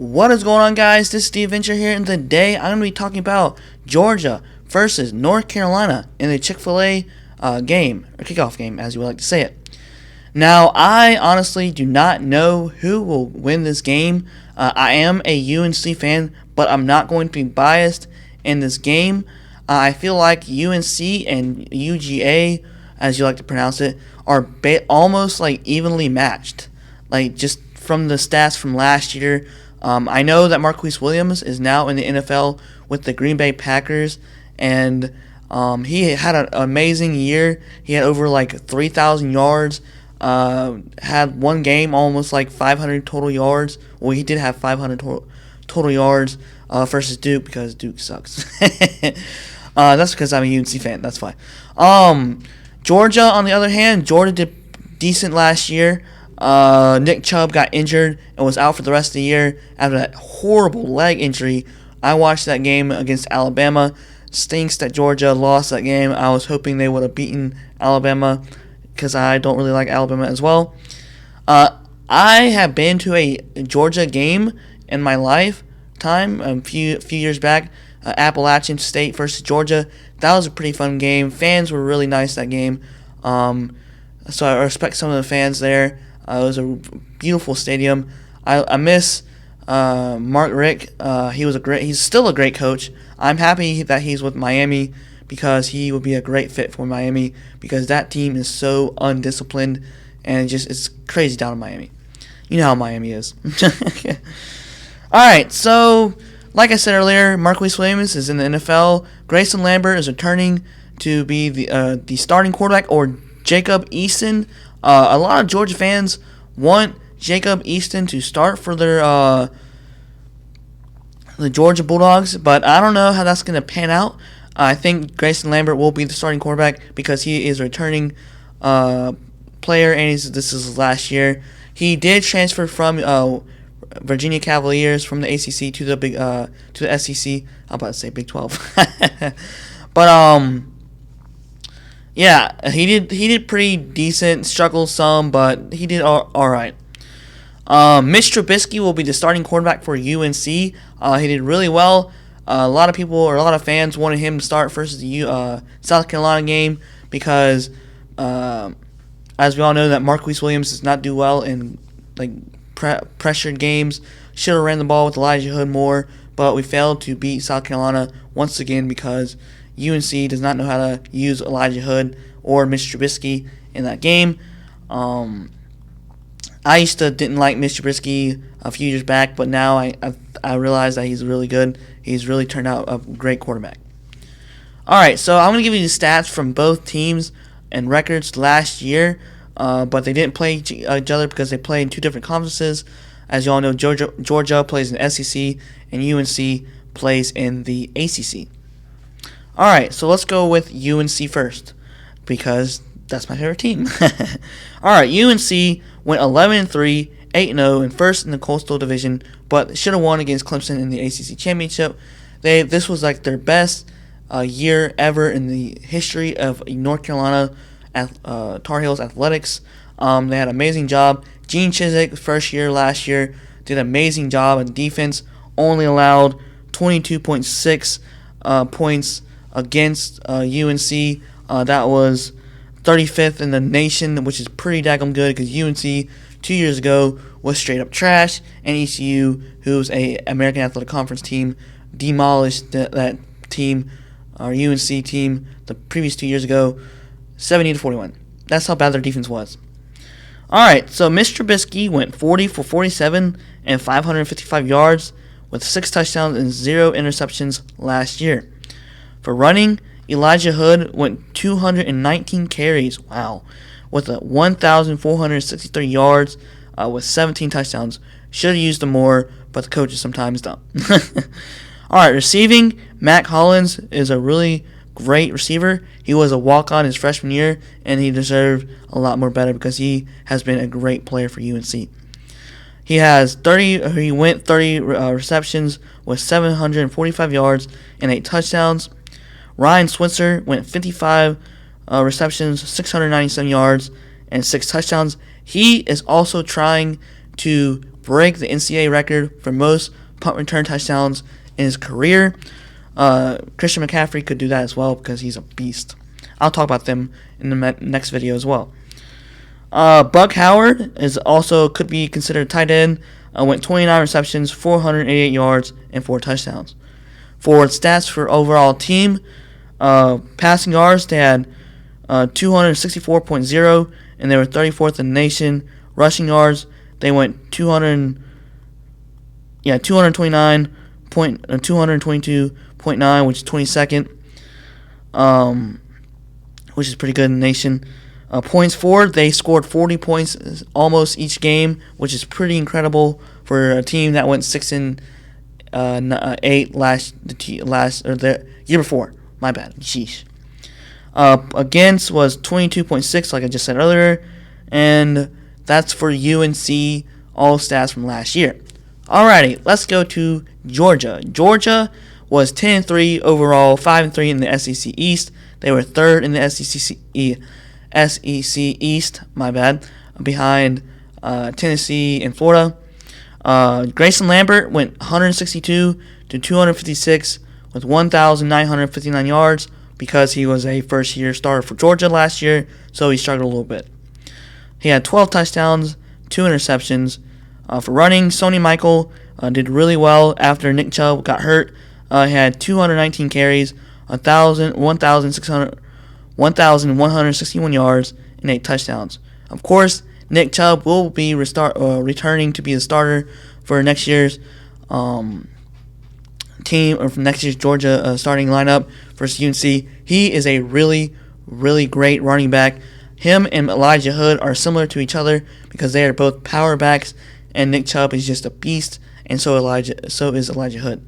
What is going on, guys? This is the Adventure here, and today I'm going to be talking about Georgia versus North Carolina in the Chick-fil-A game, or kickoff game, as you would like to say it. Now, I honestly do not know who will win this game. I am a UNC fan, but I'm not going to be biased in this game. I feel like UNC and UGA, as you like to pronounce it, are almost like evenly matched. Like, just from the stats from last year. I know that Marquise Williams is now in the NFL with the Green Bay Packers, and he had an amazing year. He had over like 3,000 yards, had one game almost like 500 total yards. Well, he did have 500 total yards versus Duke because Duke sucks. That's because I'm a UNC fan. That's fine. Georgia, on the other hand, Georgia did decent last year. Nick Chubb got injured and was out for the rest of the year after that horrible leg injury. I watched that game against Alabama. Stinks that Georgia lost that game. I was hoping they would have beaten Alabama because I don't really like Alabama as well. I have been to a Georgia game in my lifetime a few years back. Appalachian State versus Georgia. That was a pretty fun game. Fans were really nice that game. So I respect some of the fans there. It was a beautiful stadium. I miss Mark Richt. He's still a great coach. I'm happy that he's with Miami because he would be a great fit for Miami because that team is so undisciplined and it's crazy down in Miami. You know how Miami is. All right, so like I said earlier, Marquise Williams is in the NFL. Grayson Lambert is returning to be the starting quarterback, or Jacob Easton. A lot of Georgia fans want Jacob Easton to start for the Georgia Bulldogs, but I don't know how that's going to pan out. I think Grayson Lambert will be the starting quarterback because he is a returning player, and this is his last year. He did transfer from Virginia Cavaliers from the ACC to the SEC. I'm about to say Big 12, but yeah, he did pretty decent. Struggled some, but he did all right. Mitch Trubisky will be the starting quarterback for UNC. He did really well. A lot of people or a lot of fans wanted him to start versus the South Carolina game because, as we all know, that Marquise Williams does not do well in pressured games. Should have ran the ball with Elijah Hood more, but we failed to beat South Carolina once again because UNC does not know how to use Elijah Hood or Mitch Trubisky in that game. I used to didn't like Mitch Trubisky a few years back, but now I realize that he's really good. He's really turned out a great quarterback. All right, so I'm going to give you the stats from both teams and records last year, but they didn't play each other because they played in two different conferences. As you all know, Georgia plays in the SEC and UNC plays in the ACC. All right, so let's go with UNC first because that's my favorite team. All right, UNC went 11-3, 8-0, and first in the Coastal Division, but should have won against Clemson in the ACC Championship. This was like their best year ever in the history of North Carolina Tar Heels athletics. They had an amazing job. Gene Chizik, first year last year, did an amazing job in defense. Only allowed 22.6 points against UNC. That was 35th in the nation, which is pretty daggum good because UNC 2 years ago was straight up trash, and ECU, who's a American Athletic Conference team, demolished that team, our UNC team, the previous 2 years ago, 70-41. That's how bad their defense was. All right, so Mr. Trubisky went 40 for 47 and 555 yards with 6 touchdowns and 0 interceptions last year. For running, Elijah Hood went 219 carries, wow, with 1,463 yards with 17 touchdowns. Should have used them more, but the coaches sometimes don't. All right, receiving, Mac Hollins is a really great receiver. He was a walk-on his freshman year, and he deserved a lot more better because he has been a great player for UNC. He went 30 receptions with 745 yards and 8 touchdowns. Ryan Switzer went 55 receptions, 697 yards, and 6 touchdowns. He is also trying to break the NCAA record for most punt return touchdowns in his career. Christian McCaffrey could do that as well because he's a beast. I'll talk about them in the next video as well. Buck Howard could be considered a tight end. Went 29 receptions, 488 yards, and 4 touchdowns. For stats for overall team, passing yards, they had 264.0, and they were 34th in the nation. Rushing yards, they went 222.9, which is 22nd, which is pretty good in the nation. Points for, they scored 40 points almost each game, which is pretty incredible for a team that went 6-8 the year before. My bad. Sheesh. Against was 22.6, like I just said earlier, and that's for UNC, all stats from last year. Alrighty, let's go to Georgia. Georgia was 10-3 overall, 5-3 in the SEC East. They were third in the SEC East, my bad, behind Tennessee and Florida. Grayson Lambert went 162 to 256 with 1,959 yards because he was a first-year starter for Georgia last year, so he struggled a little bit. He had 12 touchdowns, 2 interceptions. For running, Sonny Michael did really well after Nick Chubb got hurt. He had 219 carries, 1,161 yards, and 8 touchdowns. Of course, Nick Chubb will be returning to be the starter for next year's team, or for next year's Georgia starting lineup versus UNC. He is a really, really great running back. Him and Elijah Hood are similar to each other because they are both power backs, and Nick Chubb is just a beast, and so is Elijah Hood.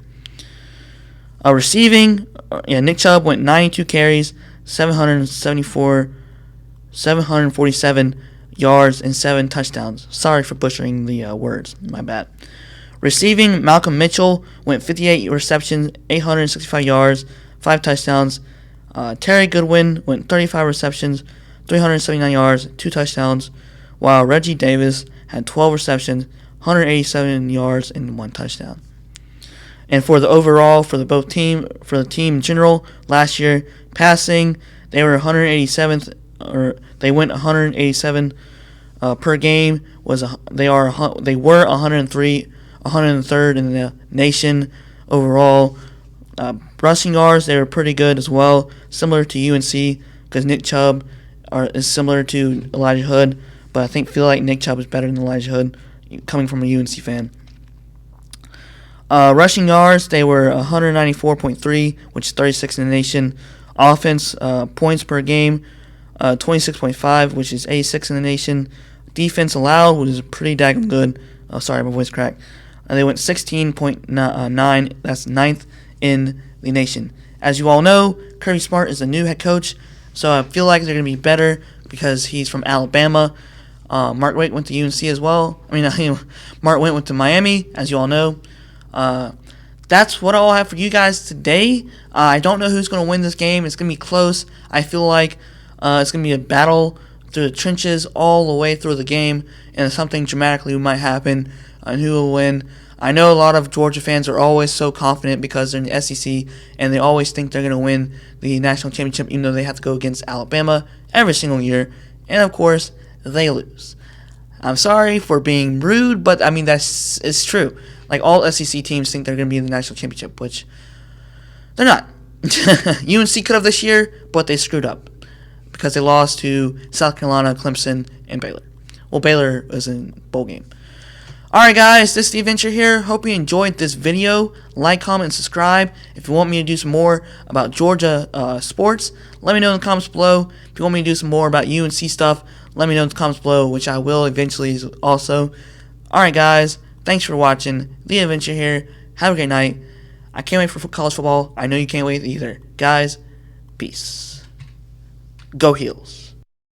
Receiving, Nick Chubb went 92 carries, 747 yards, and 7 touchdowns. Sorry for butchering the words. My bad. Receiving, Malcolm Mitchell went 58 receptions, 865 yards, 5 touchdowns. Terry Goodwin went 35 receptions, 379 yards, 2 touchdowns, while Reggie Davis had 12 receptions, 187 yards, and 1 touchdown. And for the overall, for the team in general, last year, passing, they were 187th, or they went 187 per game. They were 103rd in the nation overall. Rushing yards, they were pretty good as well, similar to UNC, because Nick Chubb is similar to Elijah Hood, but I feel like Nick Chubb is better than Elijah Hood, coming from a UNC fan. Rushing yards, they were 194.3, which is 36th in the nation. Offense, points per game, 26.5, which is 86 in the nation. Defense allowed, which is pretty daggone good. Oh, sorry, my voice cracked. They went 16.9, that's 9th in the nation. As you all know, Kirby Smart is the new head coach, so I feel like they're going to be better because he's from Alabama. Mark Witt went to UNC as well. Mark Witt went to Miami, as you all know. That's what I'll have for you guys today. I don't know who's going to win this game. It's going to be close. I feel like it's going to be a battle through the trenches all the way through the game, and something dramatically might happen on who will win. I know a lot of Georgia fans are always so confident because they're in the SEC, and they always think they're going to win the national championship, even though they have to go against Alabama every single year, and of course, they lose. I'm sorry for being rude, but it's true. Like, all SEC teams think they're going to be in the national championship, which they're not. UNC could have this year, but they screwed up because they lost to South Carolina, Clemson, and Baylor. Well, Baylor was in bowl game. Alright guys, this is Steve Venture here. Hope you enjoyed this video. Like, comment, and subscribe. If you want me to do some more about Georgia sports, let me know in the comments below. If you want me to do some more about UNC stuff, let me know in the comments below, which I will eventually also. Alright guys, thanks for watching. The Adventure here. Have a great night. I can't wait for college football. I know you can't wait either. Guys, peace. Go Heels.